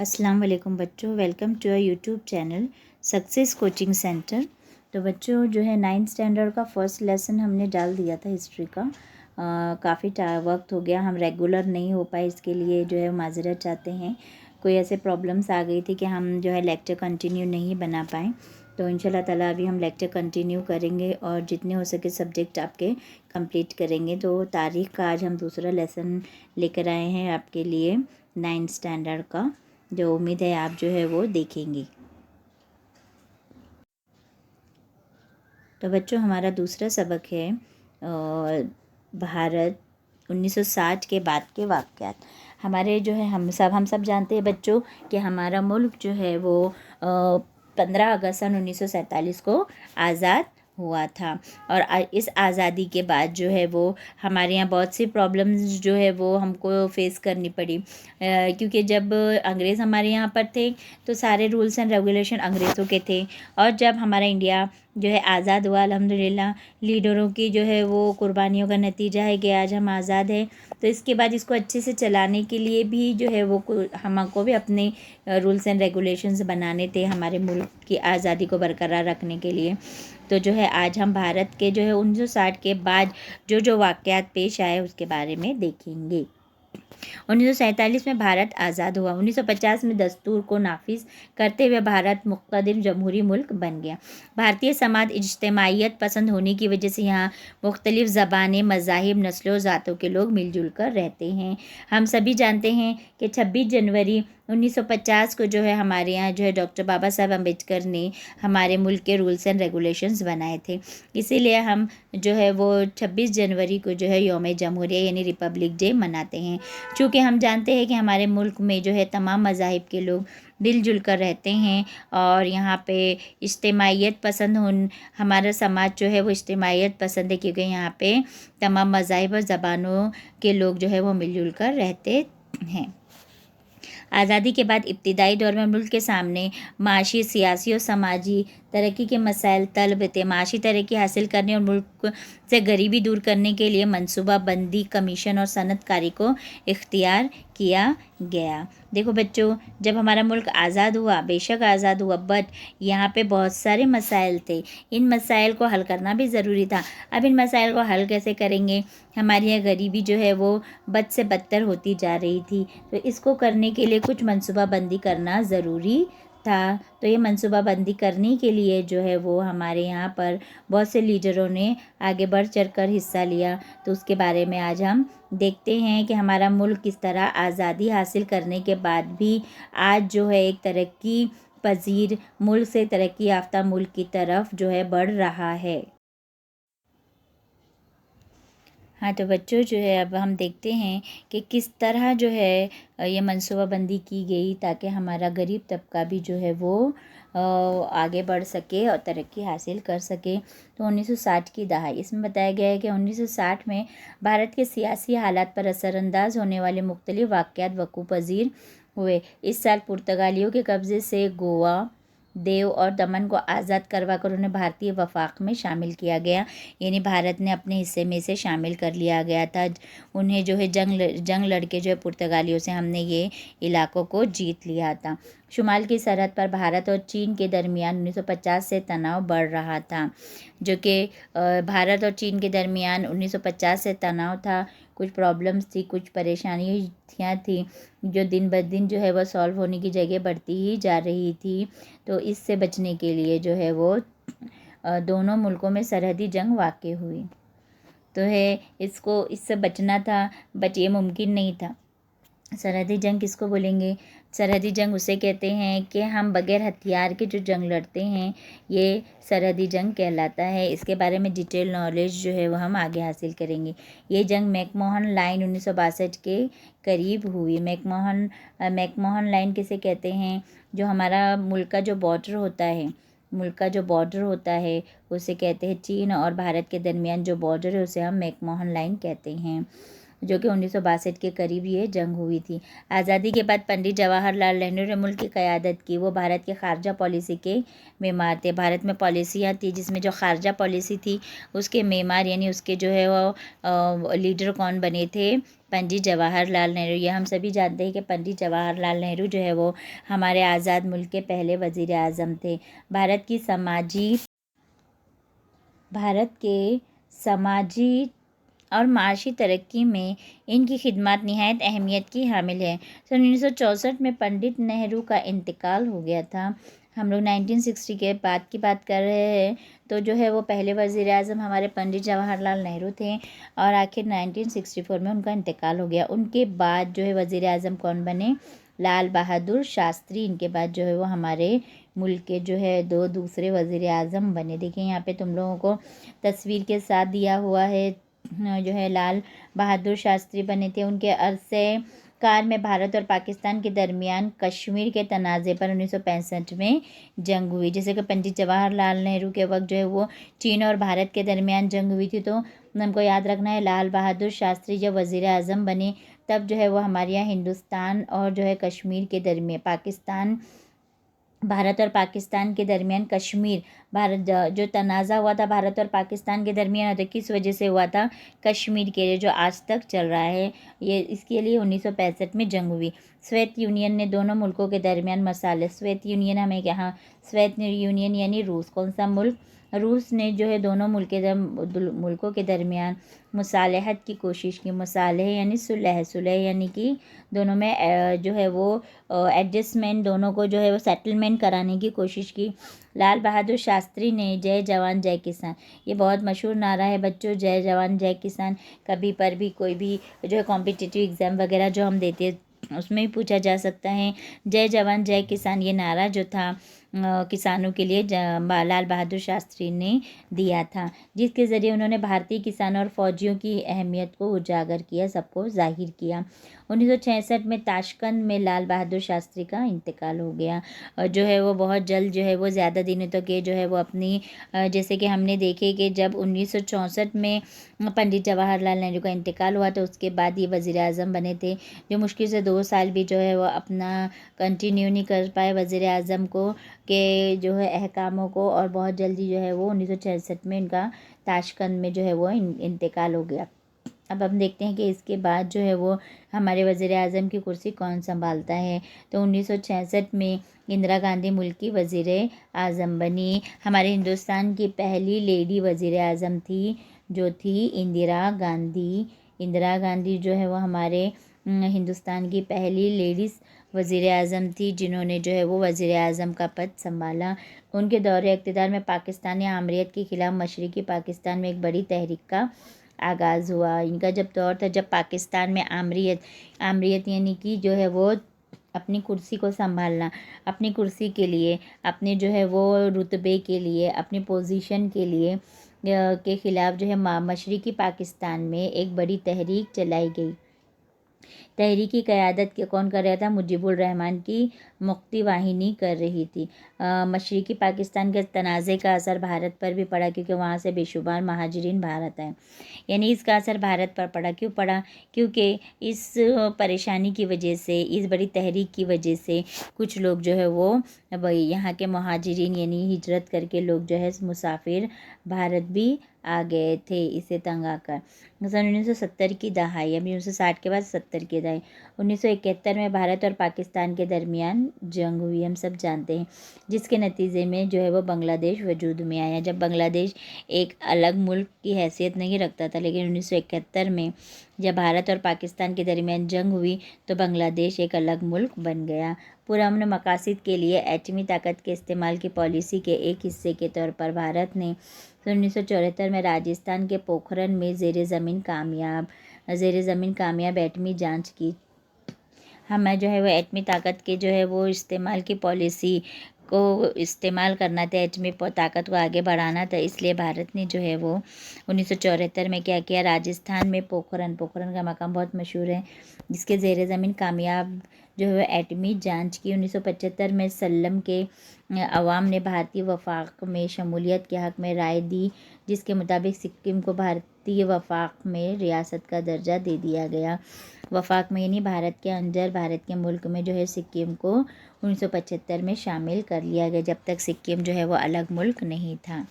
السلام علیکم بچوں، welcome to YouTube channel success coaching centre. تو بچوں جو ہے 9th اسٹینڈرڈ کا فرسٹ لیسن ہم نے ڈال دیا تھا ہسٹری کا۔ کافی وقت ہو گیا، ہم ریگولر نہیں ہو پائے، اس کے لیے جو ہے معذرت چاہتے ہیں۔ کوئی ایسے پرابلمس آ گئی تھی کہ ہم جو ہے لیکچر کنٹینیو نہیں بنا پائیں، تو انشاء اللہ تعالیٰ ابھی ہم لیکچر کنٹینیو کریں گے اور جتنے ہو سکے سبجیکٹ آپ کے کمپلیٹ کریں گے۔ تو تاریخ کا آج ہم دوسرا لیسن لے کر آئے ہیں آپ کے لیے 9th اسٹینڈرڈ کا، جو امید ہے آپ جو ہے وہ دیکھیں گی۔ تو بچوں ہمارا دوسرا سبق ہے بھارت 1960 کے بعد کے واقعات۔ ہمارے جو ہے ہم سب جانتے ہیں بچوں کہ ہمارا ملک جو ہے وہ 15 اگست سن 1947 کو آزاد ہوا تھا، اور اس آزادی کے بعد جو ہے وہ ہمارے یہاں بہت سی پرابلمز جو ہے وہ ہم کو فیس کرنی پڑی، کیونکہ جب انگریز ہمارے یہاں پر تھے تو سارے رولس اینڈ ریگولیشن انگریزوں کے تھے، اور جب ہمارا انڈیا جو ہے آزاد ہوا الحمدللہ لیڈروں کی جو ہے وہ قربانیوں کا نتیجہ ہے کہ آج ہم آزاد ہیں۔ تو اس کے بعد اس کو اچھے سے چلانے کے لیے بھی جو ہے وہ ہم کو بھی اپنے رولس اینڈ ریگولیشنز بنانے تھے ہمارے ملک کی آزادی کو برقرار رکھنے کے لیے۔ تو جو ہے آج ہم بھارت کے جو ہے 1960 کے بعد جو واقعات پیش آئے اس کے بارے میں دیکھیں گے۔ 1947 میں بھارت آزاد ہوا۔ 1950 میں دستور کو نافذ کرتے ہوئے بھارت مقتدر جمہوری ملک بن گیا۔ بھارتیہ سماج اجتماعیت پسند ہونے کی وجہ سے یہاں مختلف زبانیں، مذاہب، نسلوں، ذاتوں کے لوگ مل جل کر رہتے ہیں۔ ہم سبھی جانتے ہیں کہ 26 جنوری 1950 کو جو ہے ہمارے یہاں جو ہے ڈاکٹر بابا صاحب امبیڈکر نے ہمارے ملک کے رولس اینڈ ریگولیشنز بنائے تھے، اسی لیے ہم جو ہے وہ 26 جنوری کو جو ہے یوم جمہوریہ یعنی ریپبلک ڈے مناتے ہیں۔ چونکہ ہم جانتے ہیں کہ ہمارے ملک میں جو ہے تمام مذاہب کے لوگ مل جل کر رہتے ہیں، اور یہاں پہ اجتماعیت پسند ہمارا سماج جو ہے وہ اجتماعیت پسند ہے، کیونکہ یہاں پہ تمام مذاہب اور زبانوں کے لوگ جو ہے وہ مل جل کر رہتے ہیں۔ آزادی کے بعد ابتدائی دور میں ملک کے سامنے معاشی، سیاسی اور سماجی ترقی کے مسائل طلب تھے۔ معاشی ترقی حاصل کرنے اور ملک سے غریبی دور کرنے کے لیے منصوبہ بندی کمیشن اور صنعت کاری کو اختیار کیا گیا۔ دیکھو بچوں، جب ہمارا ملک آزاد ہوا، بے شک آزاد ہوا، بٹ یہاں پہ بہت سارے مسائل تھے، ان مسائل کو حل کرنا بھی ضروری تھا۔ اب ان مسائل کو حل کیسے کریں گے؟ ہماری یہاں غریبی جو ہے وہ بد سے بدتر ہوتی جا رہی تھی، تو اس کو کرنے کے لیے کچھ منصوبہ بندی کرنا ضروری تھا۔ تو یہ منصوبہ بندی کرنے کے لیے جو ہے وہ ہمارے یہاں پر بہت سے لیڈروں نے آگے بڑھ چڑھ کر حصہ لیا۔ تو اس کے بارے میں آج ہم دیکھتے ہیں کہ ہمارا ملک کس طرح آزادی حاصل کرنے کے بعد بھی آج جو ہے ایک ترقی پذیر ملک سے ترقی یافتہ ملک کی طرف جو ہے بڑھ رہا ہے۔ ہاں تو بچوں جو ہے اب ہم دیکھتے ہیں کہ کس طرح جو ہے یہ منصوبہ بندی کی گئی تاکہ ہمارا غریب طبقہ بھی جو ہے وہ آگے بڑھ سکے اور ترقی حاصل کر سکے۔ تو 1960 کی دہائی، اس میں بتایا گیا ہے کہ 1960 میں بھارت کے سیاسی حالات پر اثر انداز ہونے والے مختلف واقعات وقوع پذیر ہوئے۔ اس سال پرتگالیوں کے قبضے سے گوا، دیو اور دمن کو آزاد کروا کر انہیں بھارتی وفاق میں شامل کیا گیا، یعنی بھارت نے اپنے حصے میں سے شامل کر لیا گیا تھا۔ انہیں جو ہے جنگ لڑ کے جو ہے پرتگالیوں سے ہم نے یہ علاقوں کو جیت لیا تھا۔ شمال کی سرحد پر بھارت اور چین کے درمیان 1950 سے تناؤ بڑھ رہا تھا، جو کہ بھارت اور چین کے درمیان 1950 سے تناؤ تھا، کچھ پرابلمس تھی، کچھ پریشانیاں تھیں جو دن بدن جو ہے وہ سالو ہونے کی جگہ بڑھتی ہی جا رہی تھی۔ تو اس سے بچنے کے لیے جو ہے وہ دونوں ملکوں میں سرحدی جنگ واقع ہوئی۔ تو ہے اس سے بچنا تھا، بٹ یہ ممکن نہیں تھا۔ سرحدی جنگ کس کو بولیں گے؟ سرحدی جنگ اسے کہتے ہیں کہ ہم بغیر ہتھیار کے جو جنگ لڑتے ہیں، یہ سرحدی جنگ کہلاتا ہے۔ اس کے بارے میں ڈیٹیل نالج جو ہے وہ ہم آگے حاصل کریں گے۔ یہ جنگ میک موہن لائن 1962 کے قریب ہوئی۔ میک موہن لائن کسے کہتے ہیں؟ جو ہمارا ملک کا جو بارڈر ہوتا ہے اسے کہتے ہیں چین اور بھارت کے درمیان جو بارڈر ہے اسے ہم میک موہن لائن کہتے ہیں۔ جو کہ 1962 کے قریب یہ جنگ ہوئی تھی۔ آزادی کے بعد پنڈت جواہر لال نہرو نے ملک کی قیادت کی۔ وہ بھارت کی خارجہ پالیسی کے معمار تھے۔ بھارت میں پالیسیاں تھی جس میں جو خارجہ پالیسی تھی اس کے معمار یعنی اس کے جو ہے وہ لیڈر کون بنے تھے؟ پنڈت جواہر لال نہرو۔ یہ ہم سبھی جانتے ہیں کہ پنڈت جواہر لال نہرو جو ہے وہ ہمارے آزاد ملک کے پہلے وزیر اعظم تھے۔ بھارت کے سماجی اور معاشی ترقی میں ان کی خدمات نہایت اہمیت کی حامل ہے۔ 1964 میں پنڈت نہرو کا انتقال ہو گیا تھا۔ ہم لوگ 1960 کے بعد کی بات کر رہے ہیں تو جو ہے وہ پہلے وزیر اعظم ہمارے پنڈت جواہر لال نہرو تھے اور آخر 1964 میں ان کا انتقال ہو گیا۔ ان کے بعد جو ہے وزیر اعظم کون بنے؟ لال بہادر شاستری۔ ان کے بعد جو ہے وہ ہمارے ملک کے جو ہے دوسرے وزیر اعظم بنے۔ دیکھیں یہاں پہ تم لوگوں کو تصویر کے ساتھ دیا ہوا ہے جو ہے لال بہادر شاستری بنے تھے۔ ان کے عرصے کار میں بھارت اور پاکستان کے درمیان کشمیر کے تنازع پر 1965 میں جنگ ہوئی۔ جیسے کہ پنڈت جواہر لال نہرو کے وقت جو ہے وہ چین اور بھارت کے درمیان جنگ ہوئی تھی، تو ہم کو یاد رکھنا ہے لال بہادر شاستری جب وزیر اعظم بنے تب جو ہے وہ ہمارے یہاں ہندوستان اور جو ہے کشمیر کے درمیان بھارت اور پاکستان کے درمیان کشمیر جو تنازع ہوا تھا بھارت اور پاکستان کے درمیان، تو کس وجہ سے ہوا تھا؟ کشمیر کے لیے، جو آج تک چل رہا ہے۔ یہ اس کے لیے 1965 میں جنگ ہوئی۔ سوویت یونین نے دونوں ملکوں کے درمیان سوویت یونین ہمیں کہاں؟ سوویت یونین یعنی روس۔ کون سا ملک؟ روس نے جو ہے دونوں ملکوں کے درمیان مصالحت کی کوشش کی۔ مصالحہ یعنی صلح یعنی کہ دونوں میں جو ہے وہ ایڈجسٹمنٹ، دونوں کو جو ہے وہ سیٹلمنٹ کرانے کی کوشش کی۔ لال بہادر شاستری نے جے جوان جے کسان، یہ بہت مشہور نعرہ ہے بچوں، جے جوان جے کسان۔ کبھی پر بھی کوئی بھی جو ہے کمپٹیٹیو ایگزام وغیرہ جو ہم دیتے اس میں بھی پوچھا جا سکتا ہے۔ جے جوان جے کسان یہ نعرہ جو تھا کسانوں کے لیے لال بہادر شاستری نے دیا تھا، جس کے ذریعے انہوں نے بھارتی کسانوں اور فوجیوں کی اہمیت کو اجاگر کیا، سب کو ظاہر کیا۔ 1966 میں تاشقند میں لال بہادر شاستری کا انتقال ہو گیا اور جو ہے وہ بہت جلد جو ہے وہ زیادہ دنوں تک یہ جو ہے وہ اپنی جیسے کہ ہم نے دیکھے کہ جب 1964 میں پنڈت جواہر لال نہرو کا انتقال ہوا تو اس کے بعد یہ وزیر اعظم بنے تھے، جو مشکل سے 2 سال بھی جو ہے وہ اپنا کنٹینیو نہیں کر پائے وزیر اعظم کو کے جو ہے احکاموں کو، اور بہت جلدی جو ہے وہ 1966 میں ان کا تاشقند میں جو ہے وہ انتقال ہو گیا۔ اب ہم دیکھتے ہیں کہ اس کے بعد جو ہے وہ ہمارے وزیر اعظم کی کرسی کون سنبھالتا ہے، تو 1966 میں اندرا گاندھی ملک کی وزیر اعظم بنی۔ ہمارے ہندوستان کی پہلی لیڈی وزیر اعظم تھی جو تھی اندرا گاندھی۔ اندرا گاندھی جو ہے وہ ہمارے ہندوستان کی پہلی لیڈیز وزیر اعظم تھی جنہوں نے جو ہے وہ وزیر اعظم کا پد سنبھالا۔ ان کے دور اقتدار میں پاکستانی آمریت کے خلاف مشرقی پاکستان میں ایک بڑی تحریک کا آغاز ہوا۔ ان کا جب دور تھا جب پاکستان میں آمریت یعنی کہ جو ہے وہ اپنی کرسی کو سنبھالنا، اپنی کرسی کے لیے، اپنے جو ہے وہ رتبے کے لیے، اپنی پوزیشن کے لیے کے خلاف جو ہے مشرقی پاکستان میں ایک بڑی تحریک چلائی گئی۔ تحریک کی قیادت کون کر رہا تھا؟ مجیب الرحمن کی مکتی واہنی کر رہی تھی۔ مشرقی پاکستان کے تنازع کا اثر بھارت پر بھی پڑا کیونکہ وہاں سے بے شمار مہاجرین بھارت آئے، یعنی اس کا اثر بھارت پر پڑا۔ کیوں پڑا؟ کیونکہ اس پریشانی کی وجہ سے، اس بڑی تحریک کی وجہ سے کچھ لوگ جو ہے وہ یہاں کے مہاجرین یعنی ہجرت کر کے لوگ جو ہے مسافر بھارت بھی آ گئے تھے اسے تنگ آ کر۔ 1970 کی دہائی، ابھی 1960 کے بعد 70 کی دہائی، 1971 میں بھارت اور پاکستان کے درمیان جنگ ہوئی، ہم سب جانتے ہیں، جس کے نتیجے میں جو ہے وہ بنگلہ دیش وجود میں آیا۔ جب بنگلہ دیش ایک الگ ملک کی حیثیت نہیں رکھتا تھا، لیکن 1971 میں جب بھارت اور پاکستان کے درمیان جنگ ہوئی تو بنگلہ دیش ایک الگ ملک بن گیا۔ پرامن مقاصد کے لیے ایٹمی طاقت کے استعمال کی پالیسی کے ایک حصے کے طور پر بھارت نے 1974 میں راجستھان کے پوکھرن میں زیر زمین کامیاب ایٹمی جانچ کی۔ ہمیں جو ہے وہ ایٹمی طاقت کے جو ہے وہ استعمال کی پالیسی کو استعمال کرنا تھا، ایٹمی طاقت کو آگے بڑھانا تھا، اس لیے بھارت نے جو ہے وہ 1974 میں کیا کیا؟ راجستھان میں پوکھرن کا مقام بہت مشہور ہے، جس کے زیر زمین کامیاب جو ہے وہ ایٹمی جانچ کی۔ 1975 میں سلم کے عوام نے بھارتی وفاق میں شمولیت کے حق میں رائے دی جس کے مطابق سکم کو بھارتی وفاق میں ریاست کا درجہ دے دیا گیا۔ وفاق میں یعنی بھارت کے اندر، بھارت کے ملک میں جو ہے سکم کو 1975 میں شامل کر لیا گیا، جب تک سکم جو ہے وہ الگ ملک نہیں تھا۔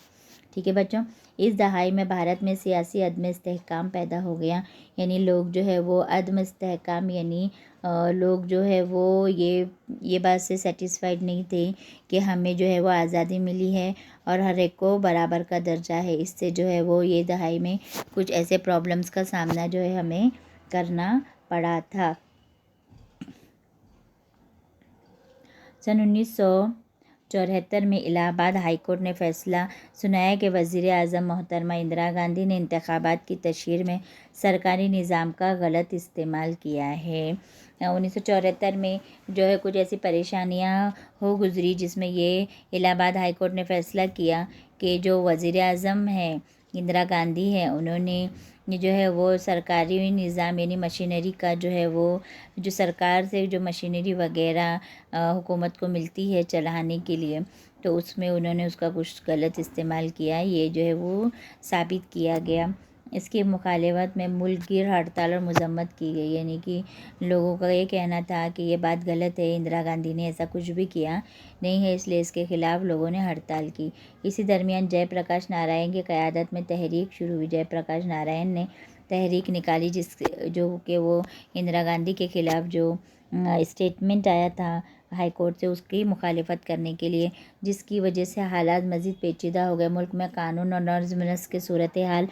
ٹھیک ہے بچوں، اس دہائی میں بھارت میں سیاسی عدم استحکام پیدا ہو گیا، یعنی لوگ جو ہے وہ عدم استحکام یعنی لوگ جو ہے وہ یہ بات سے سیٹسفائیڈ نہیں تھے کہ ہمیں جو ہے وہ آزادی ملی ہے اور ہر ایک کو برابر کا درجہ ہے۔ اس سے جو ہے وہ یہ دہائی میں کچھ ایسے پرابلمس کا سامنا جو ہے ہمیں کرنا پڑا تھا۔ سن 1974 میں الہ آباد ہائی کورٹ نے فیصلہ سنایا کہ وزیر اعظم محترمہ اندرا گاندھی نے انتخابات کی تشہیر میں سرکاری نظام کا غلط استعمال کیا ہے۔ 1974 میں جو ہے کچھ ایسی پریشانیاں ہو گزری، جس میں یہ الہ آباد ہائی کورٹ نے فیصلہ کیا کہ جو وزیر اعظم ہے اندرا گاندھی ہے، انہوں نے جو ہے وہ سرکاری نظام یعنی مشینری کا جو ہے وہ جو سرکار سے جو مشینری وغیرہ حکومت کو ملتی ہے چلانے کے لیے، تو اس میں انہوں نے اس کا کچھ غلط استعمال کیا، یہ جو ہے وہ ثابت کیا گیا۔ اس کی مخالفت میں ملک گیر ہڑتال اور مذمت کی گئی، یعنی کہ لوگوں کا یہ کہنا تھا کہ یہ بات غلط ہے، اندرا گاندھی نے ایسا کچھ بھی کیا نہیں ہے، اس لیے اس کے خلاف لوگوں نے ہڑتال کی۔ اسی درمیان جے پرکاش نارائن کی قیادت میں تحریک شروع ہوئی۔ جے پرکاش نارائن نے تحریک نکالی، جو کہ وہ اندرا گاندھی کے خلاف جو اسٹیٹمنٹ آیا تھا ہائی کورٹ سے، اس کی مخالفت کرنے کے لیے، جس کی وجہ سے حالات مزید پیچیدہ ہو گئے۔ ملک میں قانون اور نظم و نسق کی صورتحال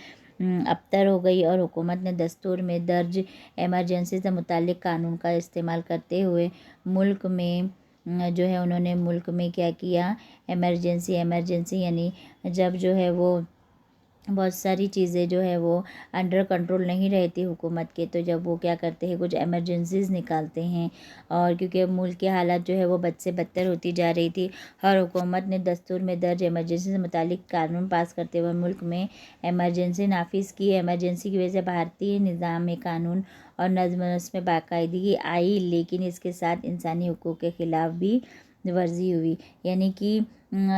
ابتر ہو گئی اور حکومت نے دستور میں درج ایمرجنسی سے متعلق قانون کا استعمال کرتے ہوئے ملک میں جو ہے انہوں نے ملک میں کیا کیا، ایمرجنسی یعنی جب جو ہے وہ بہت ساری چیزیں جو ہے وہ انڈر کنٹرول نہیں رہتی حکومت کے، تو جب وہ کیا کرتے ہیں کچھ ایمرجنسیز نکالتے ہیں، اور کیونکہ ملک کی حالات جو ہے وہ بد سے بدتر ہوتی جا رہی تھی، اور حکومت نے دستور میں درج ایمرجنسی سے متعلق قانون پاس کرتے ہوئے ملک میں ایمرجنسی نافذ کی۔ ایمرجنسی کی وجہ سے بھارتی نظام قانون اور نظم و نسق میں باقاعدگی آئی، لیکن اس کے ساتھ انسانی حقوق کے خلاف بھی ورزی ہوئی، یعنی کہ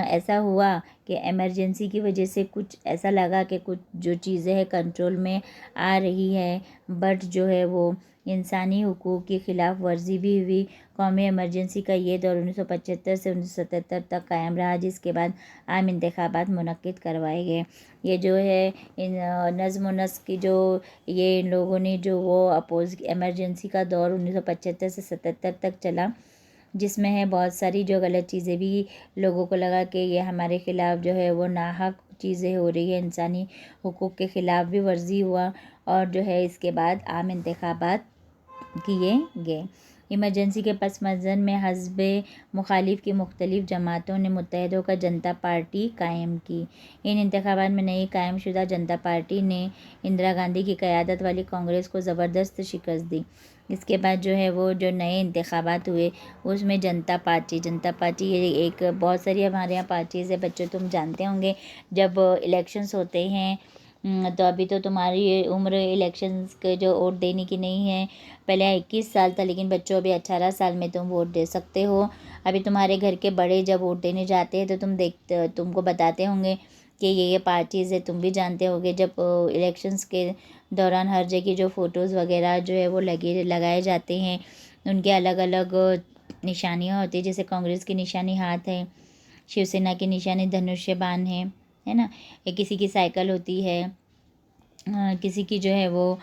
ایسا ہوا کہ ایمرجنسی کی وجہ سے کچھ ایسا لگا کہ کچھ جو چیزیں ہیں کنٹرول میں آ رہی ہے، بٹ جو ہے وہ انسانی حقوق کی خلاف ورزی بھی ہوئی۔ قومی ایمرجنسی کا یہ دور 1975 سے 1977 تک قائم رہا، جس کے بعد عام انتخابات منعقد کروائے گئے۔ یہ جو ہے نظم و نسق کی جو یہ ان لوگوں نے جو وہ ایمرجنسی کا دور 1975 سے 77 تک چلا، جس میں ہے بہت ساری جو غلط چیزیں بھی لوگوں کو لگا کہ یہ ہمارے خلاف جو ہے وہ ناحق چیزیں ہو رہی ہیں، انسانی حقوق کے خلاف بھی ورزی ہوا، اور جو ہے اس کے بعد عام انتخابات کیے گئے۔ ایمرجنسی کے پس منظر میں حزب مخالف کی مختلف جماعتوں نے متحد ہو کر جنتا پارٹی قائم کی۔ ان انتخابات میں نئی قائم شدہ جنتا پارٹی نے اندرا گاندھی کی قیادت والی کانگریس کو زبردست شکست دی۔ اس کے بعد جو ہے وہ جو نئے انتخابات ہوئے، اس میں جنتا پارٹی یہ ایک بہت ساری ہمارے یہاں پارٹیز ہے بچوں، تم جانتے ہوں گے جب الیکشنز ہوتے ہیں تو ابھی تو تمہاری عمر الیکشنز کے جو ووٹ دینے کی نہیں ہے، پہلے 21 سال تھا، لیکن بچوں ابھی 18 سال میں تم ووٹ دے سکتے ہو۔ ابھی تمہارے گھر کے بڑے جب ووٹ دینے جاتے ہیں تو تم کو بتاتے ہوں گے کہ یہ پارٹیز ہے، تم بھی جانتے ہوگے جب الیکشنز کے دوران ہر جگہ جو فوٹوز وغیرہ جو ہے وہ لگائے جاتے ہیں، ان کے الگ الگ نشانیاں ہوتی ہیں، جیسے کانگریس کی نشانی ہاتھ ہے، شیو سینا کی نشانی دھنوش بان ہے نا، یا کسی کی سائیکل ہوتی ہے، کسی کی جو ہے وہ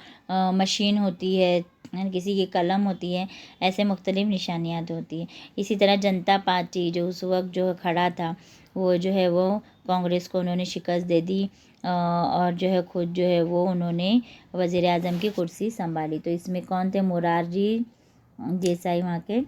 مشین ہوتی ہے، کسی کی قلم ہوتی ہے، ایسے مختلف نشانیات ہوتی ہیں۔ اسی طرح جنتا پارٹی جو اس وقت جو کھڑا تھا، وہ جو ہے وہ کانگریس کو انہوں نے شکست دے دی، اور جو ہے خود جو ہے وہ انہوں نے وزیر اعظم کی کرسی سنبھالی۔ تو اس میں کون تھے؟ مورارجی دیسائی وہاں کے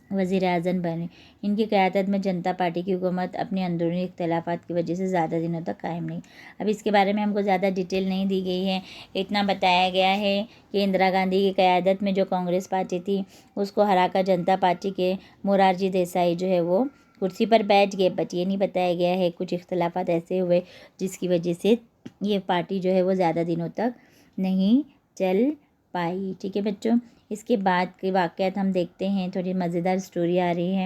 وزیر اعظم بنے۔ ان کی قیادت میں جنتا پارٹی کی حکومت اپنے اندرونی اختلافات کی وجہ سے زیادہ دنوں تک قائم نہیں۔ اب اس کے بارے میں ہم کو زیادہ ڈیٹیل نہیں دی گئی ہے، اتنا بتایا گیا ہے کہ اندرا گاندھی کی قیادت میں جو کانگریس پارٹی تھی اس کو ہرا کر جنتا پارٹی کے مورارجی دیسائی جو ہے وہ کرسی پر بیٹھ گئے، بٹ یہ نہیں بتایا گیا ہے کچھ اختلافات ایسے ہوئے جس کی وجہ سے یہ پارٹی جو ہے وہ زیادہ دنوں تک نہیں چل پائی۔ ٹھیک ہے بچوں، اس کے بعد کے واقعات ہم دیکھتے ہیں، تھوڑی مزیدار سٹوری آ رہی ہے۔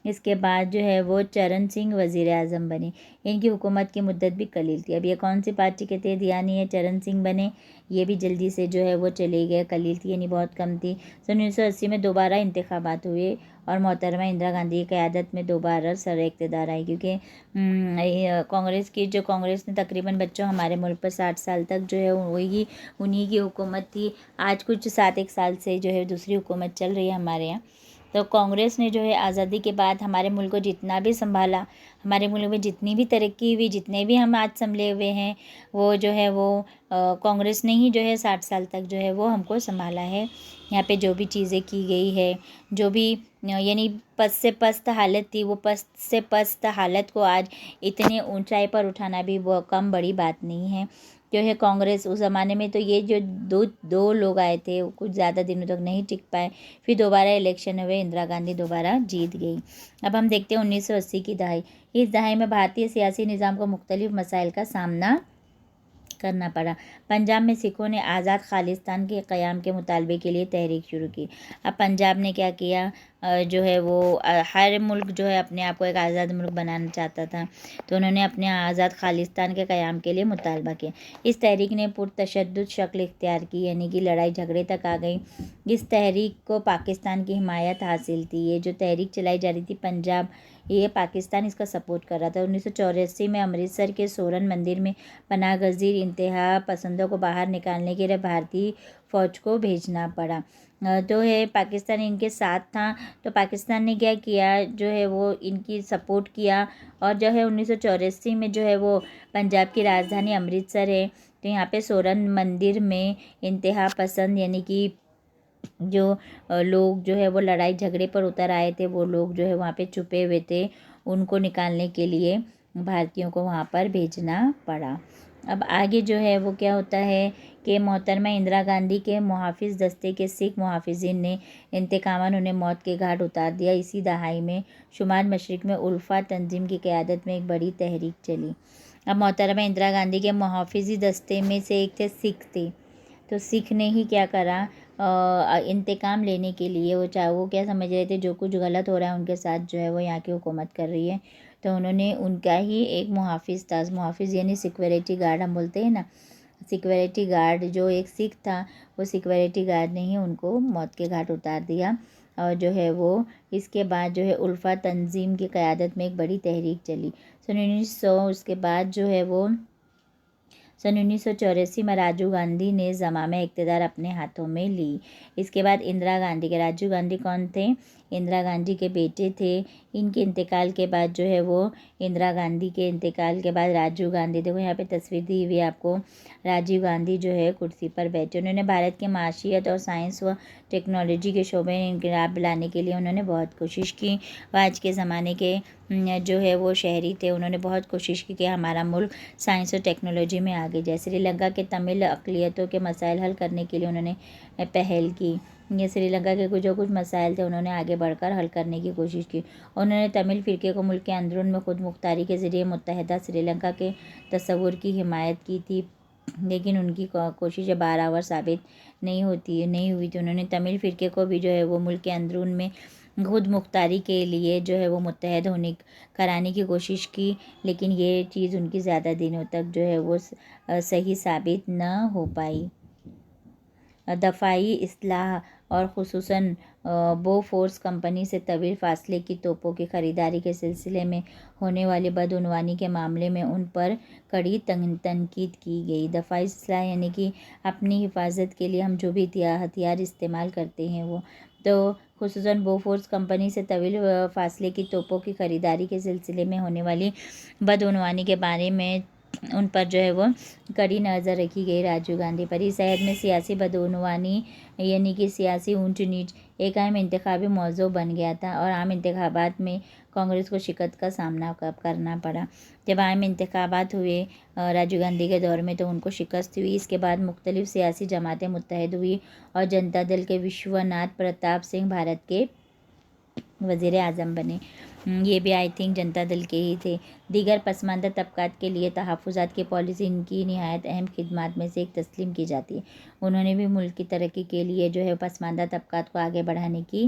اس کے بعد جو ہے وہ چرن سنگھ وزیر اعظم بنے، ان کی حکومت کی مدت بھی قلیل تھی۔ اب یہ کون سی پارٹی کے تھے دھیان ہے، چرن سنگھ بنے، یہ بھی جلدی سے جو ہے وہ چلے گئے، قلیل تھی یعنی بہت کم تھی۔ 1980 میں دوبارہ انتخابات ہوئے اور محترمہ اندرا گاندھی کی قیادت میں دوبارہ سر اقتدار آئی، کیونکہ کانگریس نے تقریباً بچوں ہمارے ملک پر 60 سال تک جو ہے وہی انہی کی حکومت تھی۔ آج کچھ 7 سال سے جو ہے دوسری حکومت چل رہی ہے ہمارے یہاں۔ تو کانگریس نے جو ہے آزادی کے بعد ہمارے ملک کو جتنا بھی سنبھالا، ہمارے ملک میں جتنی بھی ترقی ہوئی، جتنے بھی ہم آج سنبھلے ہوئے ہیں، وہ جو ہے وہ کانگریس نے ہی جو ہے 60 سال تک جو ہے وہ ہم کو سنبھالا ہے۔ یہاں پہ جو بھی چیزیں کی گئی ہے، جو بھی یعنی پست سے پست حالت تھی، وہ پست سے پست حالت کو آج اتنے اونچائی پر اٹھانا بھی وہ کم بڑی بات نہیں ہے۔ جو ہے کانگریس اس زمانے میں تو یہ جو دو لوگ آئے تھے کچھ زیادہ دنوں تک نہیں ٹک پائے، پھر دوبارہ الیکشن ہوئے، اندرا گاندھی دوبارہ جیت گئی۔ اب ہم دیکھتے ہیں 1980 کی دہائی۔ اس دہائی میں بھارتی سیاسی نظام کو مختلف مسائل کا سامنا کرنا پڑا۔ پنجاب میں سکھوں نے آزاد خالصتان کے قیام کے مطالبے کے لیے تحریک شروع کی۔ اب پنجاب نے کیا کیا، جو ہے وہ ہر ملک جو ہے اپنے آپ کو ایک آزاد ملک بنانا چاہتا تھا، تو انہوں نے اپنے آزاد خالصتان کے قیام کے لیے مطالبہ کیا۔ اس تحریک نے پرتشدد شکل اختیار کی، یعنی کہ لڑائی جھگڑے تک آ گئی۔ اس تحریک کو پاکستان کی حمایت حاصل تھی۔ یہ جو تحریک چلائی جا رہی تھی پنجاب، یہ پاکستان اس کا سپورٹ کر رہا تھا۔ 1984 میں امرتسر کے سورن مندر میں پناہ گزین انتہا پسندوں کو باہر نکالنے کے لیے بھارتی فوج کو بھیجنا پڑا۔ تو ہے پاکستان ان کے ساتھ تھا، تو پاکستان نے کیا کیا، جو ہے وہ ان کی سپورٹ کیا، اور جو ہے 1984 میں جو ہے وہ پنجاب کی راجدھانی امرتسر ہے، تو یہاں پہ سورن مندر میں انتہا پسند یعنی کہ جو لوگ جو ہے وہ لڑائی جھگڑے پر اتر آئے تھے، وہ لوگ جو ہے وہاں پہ چھپے ہوئے تھے، ان کو نکالنے کے لیے بھارتیوں کو وہاں پر بھیجنا پڑا۔ اب آگے جو ہے وہ کیا ہوتا ہے کہ محترمہ اندرا گاندھی کے محافظ دستے کے سکھ محافظین نے انتقاماً انہیں موت کے گھاٹ اتار دیا۔ اسی دہائی میں شمال مشرق میں الفا تنظیم کی قیادت میں ایک بڑی تحریک چلی۔ اب محترمہ اندرا گاندھی کے محافظی دستے میں سے ایک تھے سکھ تھے، تو سکھ نے ہی کیا کرا، انتقام لینے کے لیے وہ کیا سمجھ رہے تھے جو کچھ غلط ہو رہا ہے ان کے ساتھ جو ہے وہ یہاں کی حکومت کر رہی ہے، تو انہوں نے ان کا ہی ایک محافظ تھا، محافظ یعنی سیکورٹی گارڈ ہم بولتے ہیں نا، سیکورٹی گارڈ جو ایک سکھ تھا، وہ سیکورٹی گارڈ نے ہی ان کو موت کے گھاٹ اتار دیا۔ اور جو ہے وہ اس کے بعد جو ہے الفا تنظیم کی قیادت میں ایک بڑی تحریک چلی۔ اس کے بعد جو ہے وہ 1984 میں راجیو گاندھی نے زمامِ اقتدار اپنے ہاتھوں میں لی۔ اس کے بعد اندرا گاندھی کے راجیو گاندھی کون تھے، اندرا گاندھی کے بیٹے تھے۔ ان کے انتقال کے بعد جو ہے وہ اندرا گاندھی کے انتقال کے بعد راجیو گاندھی، دیکھو یہاں پہ تصویر دی ہوئی ہے آپ کو، راجیو گاندھی جو ہے کرسی پر بیٹھے۔ انہوں نے بھارت کے معاشیت اور سائنس و ٹیکنالوجی کے شعبے میں انقلاب لانے کے لیے انہوں نے بہت کوشش کی۔ وہ آج کے زمانے کے جو ہے وہ شہری تھے، انہوں نے بہت کوشش کی کہ ہمارا ملک سائنس اور ٹیکنالوجی میں آگے جائے۔ سری لنکا کے تمل اقلیتوں کے مسائل حل کرنے کے لیے انہوں نے پہل کی۔ یہ سری لنکا کے جو کچھ مسائل تھے انہوں نے آگے بڑھ کر حل کرنے کی کوشش کی۔ انہوں نے تمل فرقے کو ملک کے اندرون میں خود مختاری کے ذریعے متحدہ سری لنکا کے تصور کی حمایت کی تھی، لیکن ان کی کوششیں بارآور ثابت نہیں ہوئی تھی۔ انہوں نے تمل فرقے کو بھی جو ہے وہ ملک کے اندرون میں خود مختاری کے لیے جو ہے وہ متحد کرانے کی کوشش کی، لیکن یہ چیز ان کی زیادہ دنوں تک جو ہے وہ صحیح ثابت نہ ہو پائی۔ دفاعی اسلحہ اور خصوصاً بوفورس کمپنی سے طویل فاصلے کی توپوں کی خریداری کے سلسلے میں ہونے والی بدعنوانی کے معاملے میں ان پر کڑی تنقید کی گئی۔ دفاعی اسلحہ یعنی کہ اپنی حفاظت کے لیے ہم جو بھی ہتھیار استعمال کرتے ہیں وہ، تو خصوصاً بوفورس کمپنی سے طویل فاصلے کی توپوں کی خریداری کے سلسلے میں ہونے والی بدعنوانی کے بارے میں ان پر جو ہے وہ کڑی نظر رکھی گئی، راجیو گاندھی پر۔ اس عہد میں سیاسی بدعنوانی یعنی کہ سیاسی اونچ نیچ ایک اہم انتخابی موضوع بن گیا تھا، اور عام انتخابات میں کانگریس کو شکست کا سامنا کرنا پڑا۔ جب عام انتخابات ہوئے راجیو گاندھی کے دور میں تو ان کو شکست ہوئی۔ اس کے بعد مختلف سیاسی جماعتیں متحد ہوئی اور جنتا دل کے وشوناتھ پرتاپ سنگھ بھارت کے وزیر اعظم بنے۔ یہ بھی آئی تھنک جنتا دل کے ہی تھے۔ دیگر پسماندہ طبقات کے لیے تحفظات کی پالیسی ان کی نہایت اہم خدمات میں سے ایک تسلیم کی جاتی ہے۔ انہوں نے بھی ملک کی ترقی کے لیے جو ہے پسماندہ طبقات کو آگے بڑھانے کی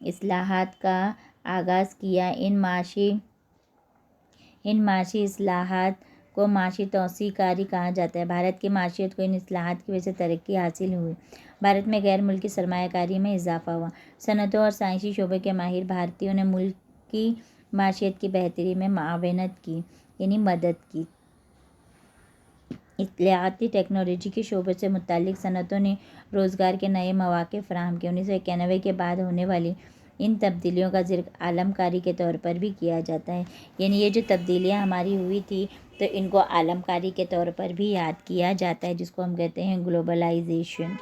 اصلاحات کا آغاز کیا۔ ان معاشی اصلاحات کو معاشی توسیع کاری کہا جاتا ہے۔ بھارت کی معیشت کو ان اصلاحات کی وجہ سے ترقی حاصل ہوئی۔ بھارت میں غیر ملکی سرمایہ کاری میں اضافہ ہوا۔ صنعتوں اور سائنسی شعبے کے ماہر بھارتیوں نے ملک کی معیشت کی بہتری میں معاونت کی، یعنی مدد کی۔ اطلاعاتی ٹیکنالوجی کے شعبے سے متعلق صنعتوں نے روزگار کے نئے مواقع فراہم کیے۔ 1991 کے بعد ہونے والی ان تبدیلیوں کا ذکر عالم کاری کے طور پر بھی کیا جاتا ہے، یعنی یہ جو تبدیلیاں ہماری ہوئی تھی تو ان کو عالم کاری کے طور پر بھی یاد کیا جاتا ہے، جس کو ہم کہتے ہیں گلوبلائزیشن۔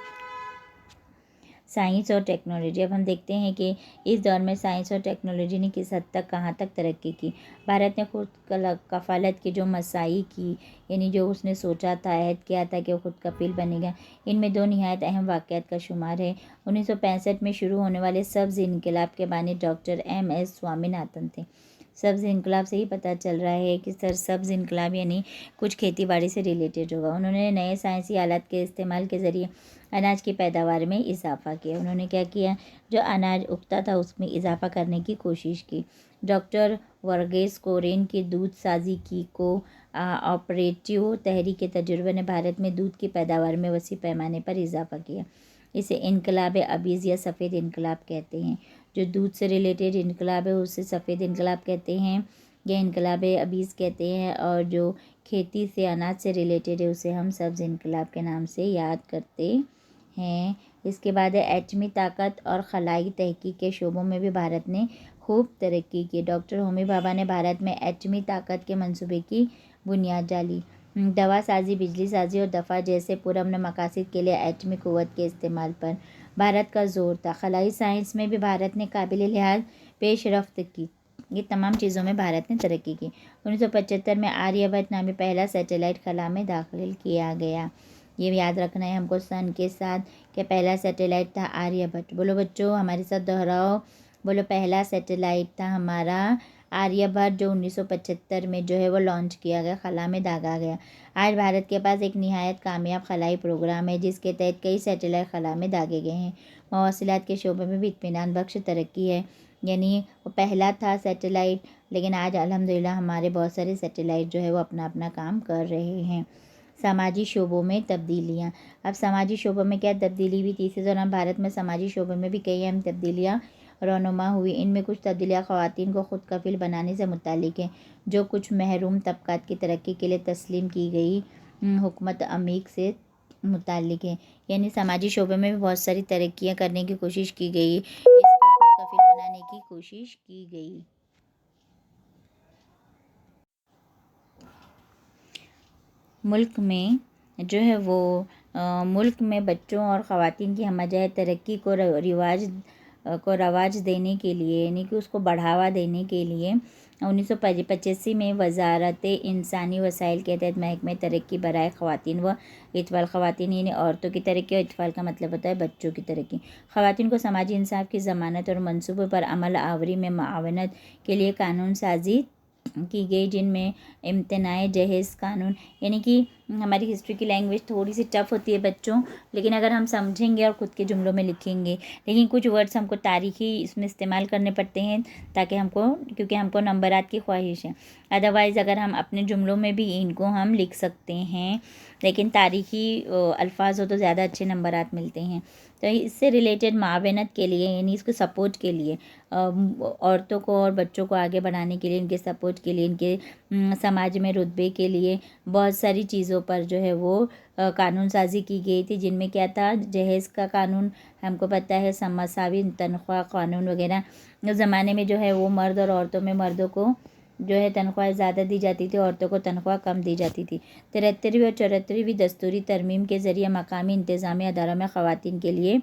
سائنس اور ٹیکنالوجی۔ اب ہم دیکھتے ہیں کہ اس دور میں سائنس اور ٹیکنالوجی نے کس حد تک کہاں تک ترقی کی۔ بھارت نے خود کفالت کی جو مساعی کی، یعنی جو اس نے سوچا تھا، عہد کیا تھا کہ وہ خود کفیل بنے گا، ان میں دو نہایت اہم واقعات کا شمار ہے۔ 1965 میں شروع ہونے والے سبز انقلاب کے بانی doctor M S Swaminathan تھے۔ سبز انقلاب سے ہی پتہ چل رہا ہے کہ سبز انقلاب یعنی کچھ کھیتی باڑی سے ریلیٹڈ ہوگا۔ انہوں نے نئے سائنسی آلات کے استعمال کے ذریعے اناج کی پیداوار میں اضافہ کیا۔ انہوں نے کیا کیا؟ جو اناج اگتا تھا اس میں اضافہ کرنے کی کوشش کی۔ ڈاکٹر ورگیس کورین کی دودھ سازی کی آپریٹیو تحریک کے تجربے نے بھارت میں دودھ کی پیداوار میں وسیع پیمانے پر اضافہ کیا۔ اسے انقلاب ابیض یا سفید انقلاب کہتے ہیں۔ جو دودھ سے ریلیٹڈ انقلاب ہے اسے سفید انقلاب کہتے ہیں یا انقلاب ابیض کہتے ہیں، اور جو کھیتی سے اناج سے ریلیٹڈ ہے اسے ہم سبز انقلاب کے نام سے یاد کرتے ہیں۔ اس کے بعد ایٹمی طاقت اور خلائی تحقیق کے شعبوں میں بھی بھارت نے خوب ترقی کی۔ ڈاکٹر ہومی بھابھا نے بھارت میں ایٹمی طاقت کے منصوبے کی بنیاد ڈالی۔ دوا سازی، بجلی سازی اور دفاع جیسے پرامن مقاصد کے لیے ایٹمی قوت کے استعمال پر بھارت کا زور تھا۔ خلائی سائنس میں بھی بھارت نے قابل لحاظ پیش رفت کی۔ یہ تمام چیزوں میں بھارت نے ترقی کی۔ 1975 میں آریہ بھٹ نامی پہلا سیٹلائٹ خلا میں داخل کیا گیا۔ یہ یاد رکھنا ہے ہم کو سن کے ساتھ کہ پہلا سیٹلائٹ تھا آریہ بھٹ۔ بولو بچوں، ہمارے ساتھ دہراؤ، بولو پہلا سیٹلائٹ تھا ہمارا آریہ بھٹ، جو 1975 میں جو ہے وہ لانچ کیا گیا، خلا میں داغا گیا۔ آج بھارت کے پاس ایک نہایت کامیاب خلائی پروگرام ہے جس کے تحت کئی سیٹلائٹ خلا میں داغے گئے ہیں۔ مواصلات کے شعبے میں بھی اطمینان بخش ترقی ہے، یعنی وہ پہلا تھا سیٹلائٹ، لیکن آج الحمدللہ ہمارے بہت سارے سیٹلائٹ جو ہے وہ اپنا اپنا کام کر رہے ہیں۔ سماجی شعبوں میں تبدیلیاں۔ اب سماجی شعبوں میں کیا تبدیلی ہوئی تھی؟ اسی دوران بھارت میں سماجی شعبے میں بھی کئی اہم تبدیلیاں رونما ہوئی۔ ان میں کچھ تبدیلیاں خواتین کو خود کفیل بنانے سے متعلق ہیں، جو کچھ محروم طبقات کی ترقی کے لیے تسلیم کی گئی حکمت عمیق سے متعلق ہے، یعنی سماجی شعبے میں بھی بہت ساری ترقیاں کرنے کی کوشش کی گئی، اس کو خود کفیل بنانے کی کوشش کی گئی۔ ملک میں جو ہے وہ ملک میں بچوں اور خواتین کی ہمہ جہت ترقی کو رواج دینے کے لیے، یعنی کہ اس کو بڑھاوا دینے کے لیے 1985 میں وزارت انسانی وسائل کے تحت محکمہ ترقی برائے خواتین و اطفال، خواتین یعنی عورتوں کی ترقی اور اطفال کا مطلب ہوتا ہے بچوں کی ترقی، خواتین کو سماجی انصاف کی ضمانت اور منصوبوں پر عمل آوری میں معاونت کے لیے قانون سازی کی گئی، جن میں امتناع جہیز قانون، یعنی کہ ہماری ہسٹری کی لینگویج تھوڑی سی ٹف ہوتی ہے بچوں، لیکن اگر ہم سمجھیں گے اور خود کے جملوں میں لکھیں گے، لیکن کچھ ورڈز ہم کو تاریخی اس میں استعمال کرنے پڑتے ہیں تاکہ کیونکہ ہم کو نمبرات کی خواہش ہے، ادروائز اگر ہم اپنے جملوں میں بھی ان کو ہم لکھ سکتے ہیں، لیکن تاریخی الفاظ ہو تو زیادہ اچھے نمبرات ملتے ہیں۔ تو اس سے ریلیٹڈ معاونت کے لیے، یعنی اس کو سپورٹ کے لیے، عورتوں کو اور بچوں کو آگے بڑھانے کے لیے، ان کے سپورٹ کے لیے، ان کے سماج میں رتبے کے لیے بہت ساری چیزوں پر جو ہے وہ قانون سازی کی گئی تھی، جن میں کیا تھا؟ جہیز کا قانون، ہم کو پتہ ہے مساوی تنخواہ قانون وغیرہ۔ اس زمانے میں جو ہے وہ مرد اور عورتوں میں مردوں کو جو ہے تنخواہ زیادہ دی جاتی تھی، عورتوں کو تنخواہ کم دی جاتی تھی۔ 73ویں اور 74ویں دستوری ترمیم کے ذریعے مقامی انتظامی اداروں میں خواتین کے لیے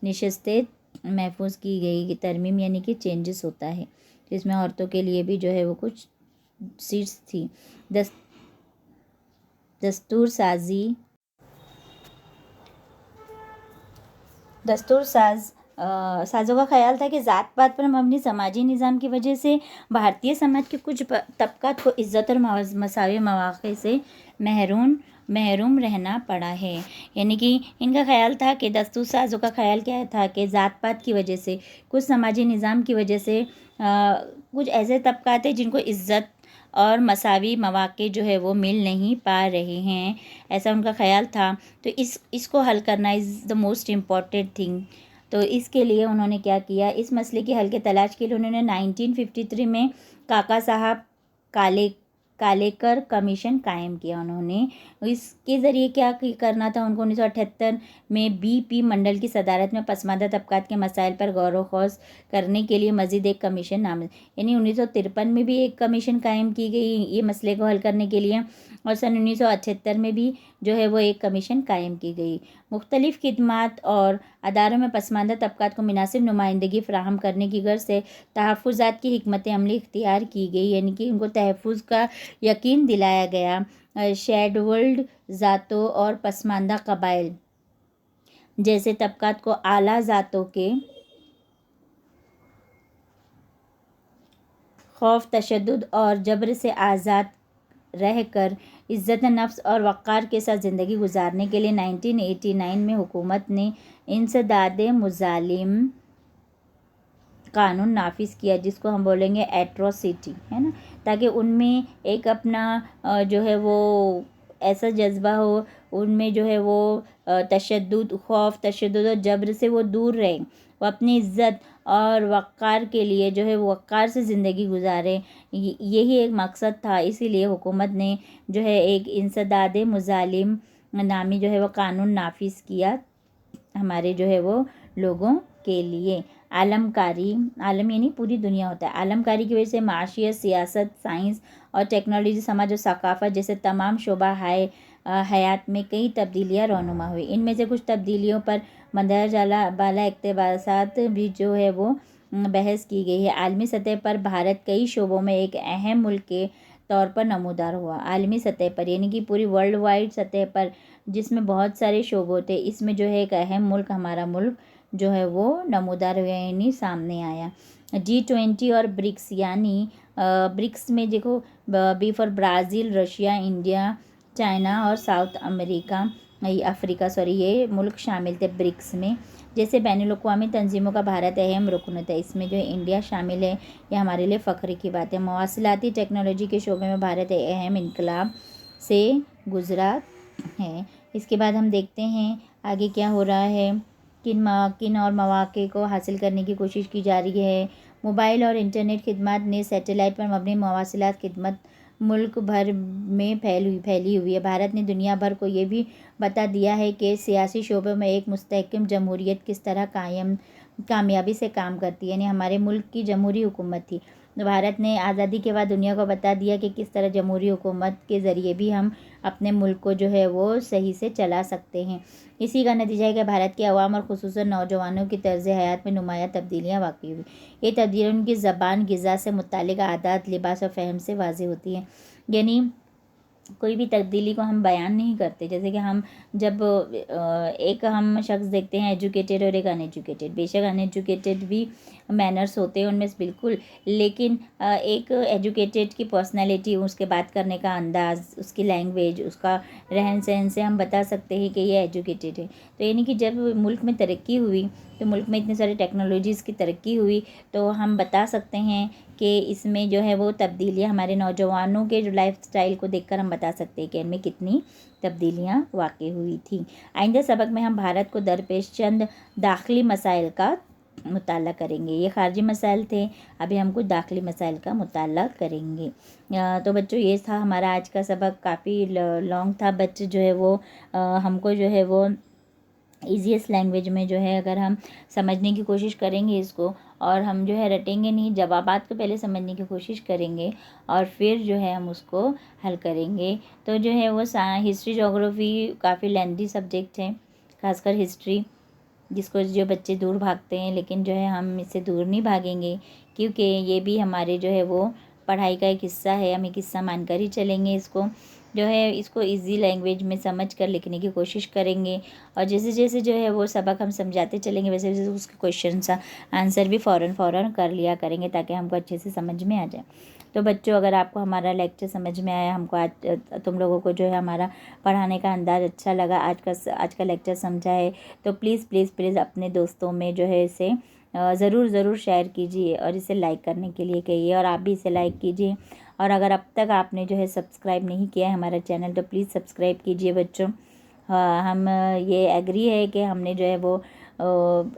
نشستیں محفوظ کی گئی۔ ترمیم یعنی کہ چینجز ہوتا ہے، جس میں عورتوں کے لیے بھی جو ہے وہ کچھ سیٹس تھی۔ دستور سازوں کا خیال تھا کہ ذات پات پر مبنی سماجی نظام کی وجہ سے بھارتیہ سماج کے کچھ طبقات کو عزت اور مساوی مواقع سے محروم محروم رہنا پڑا ہے. یعنی کہ ان کا خیال تھا کہ دستور سازوں کا خیال کیا تھا کہ ذات پات کی وجہ سے، کچھ سماجی نظام کی وجہ سے کچھ ایسے طبقات ہیں جن کو عزت اور مساوی مواقع جو ہے وہ مل نہیں پا رہے ہیں، ایسا ان کا خیال تھا. تو اس کو حل کرنا از دا موسٹ امپورٹنٹ تھنگ. تو اس کے لیے انہوں نے کیا کیا، اس مسئلے کے حل کے تلاش کے لیے انہوں نے 1953 میں کاکا صاحب کالیکر کمیشن قائم کیا. انہوں نے اس کے ذریعے کیا کرنا تھا ان کو، 1978 میں بی پی منڈل کی صدارت میں پسماندہ طبقات کے مسائل پر غور و خوض کرنے کے لیے مزید ایک کمیشن یعنی 1953 میں بھی ایک کمیشن قائم کی گئی یہ مسئلے کو حل کرنے کے لیے، اور سن 1978 میں بھی جو ہے وہ ایک کمیشن قائم کی گئی. مختلف خدمات اور اداروں میں پسماندہ طبقات کو مناسب نمائندگی فراہم کرنے کی غرض سے تحفظات کی حکمت عملی اختیار کی گئی، یعنی کہ ان کو تحفظ کا یقین دلایا گیا. شیڈولڈ ذاتوں اور پسماندہ قبائل جیسے طبقات کو اعلیٰ ذاتوں کے خوف، تشدد اور جبر سے آزاد رہ کر عزت نفس اور وقار کے ساتھ زندگی گزارنے کے لیے 1989 میں حکومت نے انسداد مظالم قانون نافذ کیا، جس کو ہم بولیں گے ایٹروسٹی، ہے نا، تاکہ ان میں ایک اپنا جو ہے وہ ایسا جذبہ ہو، ان میں جو ہے وہ خوف، تشدد اور جبر سے وہ دور رہیں، وہ اپنی عزت اور وقار کے لیے جو ہے وہ وقار سے زندگی گزارے. یہی ایک مقصد تھا. اسی لیے حکومت نے جو ہے ایک انسداد مظالم نامی جو ہے وہ قانون نافذ کیا ہمارے جو ہے وہ لوگوں کے لیے. عالم یعنی پوری دنیا ہوتا ہے. عالمکاری کی وجہ سے معاشیت، سیاست، سائنس اور ٹیکنالوجی، سماج اور ثقافت جیسے تمام شعبہ حیات میں کئی تبدیلیاں رونما ہوئی. ان میں سے کچھ تبدیلیوں پر مندرجہ بالا اقتباسات بھی جو ہے وہ بحث کی گئی ہے. عالمی سطح پر بھارت کئی شعبوں میں ایک اہم ملک کے طور پر نمودار ہوا. عالمی سطح پر یعنی کہ پوری ورلڈ وائڈ سطح پر، جس میں بہت سارے شعبے ہوتے، اس میں جو ہے ایک اہم ملک ہمارا ملک جو ہے وہ نمودار ہوا، یعنی سامنے آیا. G20 اور برکس، یعنی برکس میں دیکھو B for Brazil, Russia, India, China اور ساؤتھ افریقہ یہ ملک شامل تھے برکس میں. جیسے بین الاقوامی تنظیموں کا بھارت اہم رکن تھا، اس میں جو انڈیا شامل ہے، یہ ہمارے لیے فخر کی بات ہے. مواصلاتی ٹیکنالوجی کے شعبے میں بھارت اہم انقلاب سے گزرا ہے. اس کے بعد ہم دیکھتے ہیں آگے کیا ہو رہا ہے، کن اور مواقع کو حاصل کرنے کی کوشش کی جا رہی ہے. موبائل اور انٹرنیٹ خدمات نے سیٹلائٹ پر مبنی مواصلات خدمت ملک بھر میں پھیلی ہوئی ہے. بھارت نے دنیا بھر کو یہ بھی بتا دیا ہے کہ سیاسی شعبے میں ایک مستحکم جمہوریت کس طرح کامیابی سے کام کرتی ہے. یعنی ہمارے ملک کی جمہوری حکومت تھی. بھارت نے آزادی کے بعد دنیا کو بتا دیا کہ کس طرح جمہوری حکومت کے ذریعے بھی ہم اپنے ملک کو جو ہے وہ صحیح سے چلا سکتے ہیں. اسی کا نتیجہ ہے کہ بھارت کے عوام اور خصوصاً نوجوانوں کی طرز حیات میں نمایاں تبدیلیاں واقع ہوئی. یہ تبدیلیاں ان کی زبان، غذا سے متعلق عادات، لباس اور فہم سے واضح ہوتی ہیں. یعنی کوئی بھی تبدیلی کو ہم بیان نہیں کرتے. جیسے کہ ہم جب ایک ہم شخص دیکھتے ہیں ایجوکیٹڈ اور ایک ان ایجوکیٹڈ، بے شک ان ایجوکیٹڈ بھی مینرس ہوتے ہیں ان میں بالکل، لیکن ایک ایجوکیٹڈ کی پرسنالٹی، اس کے بات کرنے کا انداز، اس کی لینگویج، اس کا رہن سہن سے ہم بتا سکتے ہیں کہ یہ ایجوکیٹڈ ہے. تو یعنی کہ جب ملک میں ترقی ہوئی، تو ملک میں اتنے سارے ٹیکنالوجیز کی ترقی ہوئی، تو ہم بتا سکتے ہیں کہ اس میں جو ہے وہ تبدیلیاں ہمارے نوجوانوں کے جو لائف سٹائل کو دیکھ کر ہم بتا سکتے ہیں کہ ان میں کتنی تبدیلیاں واقع ہوئی تھیں. آئندہ سبق میں ہم بھارت کو درپیش چند داخلی مسائل کا مطالعہ کریں گے. یہ خارجی مسائل تھے، ابھی ہم کچھ داخلی مسائل کا مطالعہ کریں گے. تو بچوں یہ تھا ہمارا آج کا سبق. کافی لانگ تھا، بچے جو ہے وہ ہم کو جو ہے وہ ایزیسٹ لینگویج میں جو ہے اگر ہم سمجھنے کی کوشش کریں گے اس کو، اور ہم جو ہے رٹیں گے نہیں، جوابات کو پہلے سمجھنے کی کوشش کریں گے اور پھر جو ہے ہم اس کو حل کریں گے. تو جو ہے وہ ہسٹری، جغرافی کافی لیندی سبجیکٹ ہے، خاص کر ہسٹری، جس کو جو بچے دور بھاگتے ہیں، لیکن جو ہے ہم اس سے دور نہیں بھاگیں گے، کیونکہ یہ بھی ہمارے جو ہے وہ پڑھائی کا ایک حصہ ہے. ہم ایک حصہ مان کر ہی چلیں گے. اس کو جو ہے اس کو ایزی لینگویج میں سمجھ کر لکھنے کی کوشش کریں گے، اور جیسے جیسے جو ہے وہ سبق ہم سمجھاتے چلیں گے، ویسے ویسے اس کے کویشچنس آنسر بھی فوراً کر لیا کریں گے، تاکہ ہم کو اچھے سے سمجھ میں آ جائے. تو بچوں اگر آپ کو ہمارا لیکچر سمجھ میں آیا، ہم کو آج تم لوگوں کو جو ہے ہمارا پڑھانے کا انداز اچھا لگا، آج کا لیکچر سمجھا ہے، تو پلیز پلیز پلیز اپنے دوستوں میں جو ہے اسے ضرور شیئر کیجیے اور اسے لائک کرنے کے لیے کہیے، اور آپ بھی اسے لائک کیجیے۔ اور اگر اب تک آپ نے جو ہے سبسکرائب نہیں کیا ہے ہمارا چینل تو پلیز سبسکرائب کیجیے بچوں۔ ہم یہ ایگری ہے کہ ہم نے جو ہے وہ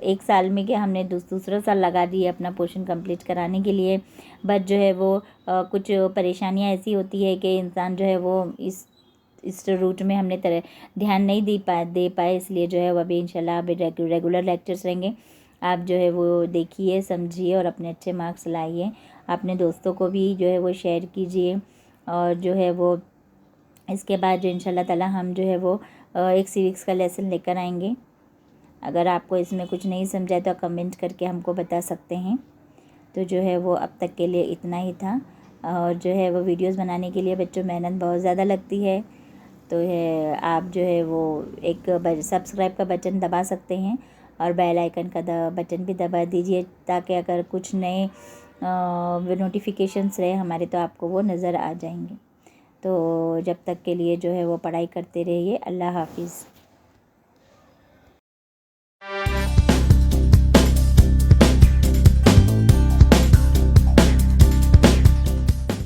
1 سال میں کہ ہم نے دوسرا سال لگا دی اپنا پورشن کمپلیٹ کرانے کے لیے، بٹ جو ہے وہ کچھ پریشانیاں ایسی ہوتی ہے کہ انسان جو ہے وہ اس روٹ میں ہم نے دھیان نہیں دے پائے، اس لیے جو ہے وہ ابھی انشاءاللہ ابھی ریگولر لیکچرس رہیں گے۔ آپ جو ہے وہ دیکھیے، سمجھیے اور اپنے اچھے مارکس لائیے، اپنے دوستوں کو بھی جو ہے وہ شیئر کیجیے، اور جو ہے وہ اس کے بعد جو انشاءاللہ تعالی ہم جو ہے وہ ایک سیوکس کا لیسن لے کر آئیں گے۔ اگر آپ کو اس میں کچھ نہیں سمجھا تو کمنٹ کر کے ہم کو بتا سکتے ہیں۔ تو جو ہے وہ اب تک کے لیے اتنا ہی تھا، اور جو ہے وہ ویڈیوز بنانے کے لیے بچوں محنت بہت زیادہ لگتی ہے، تو آپ جو ہے وہ ایک سبسکرائب کا بٹن دبا سکتے ہیں، اور بیل آئیکن کا بٹن بھی دبا دیجیے، تاکہ اگر کچھ نئے نوٹیفیکیشنس رہے ہمارے تو آپ کو وہ نظر آ جائیں گے۔ تو جب تک کے لیے جو ہے وہ پڑھائی کرتے رہیے۔ اللہ حافظ۔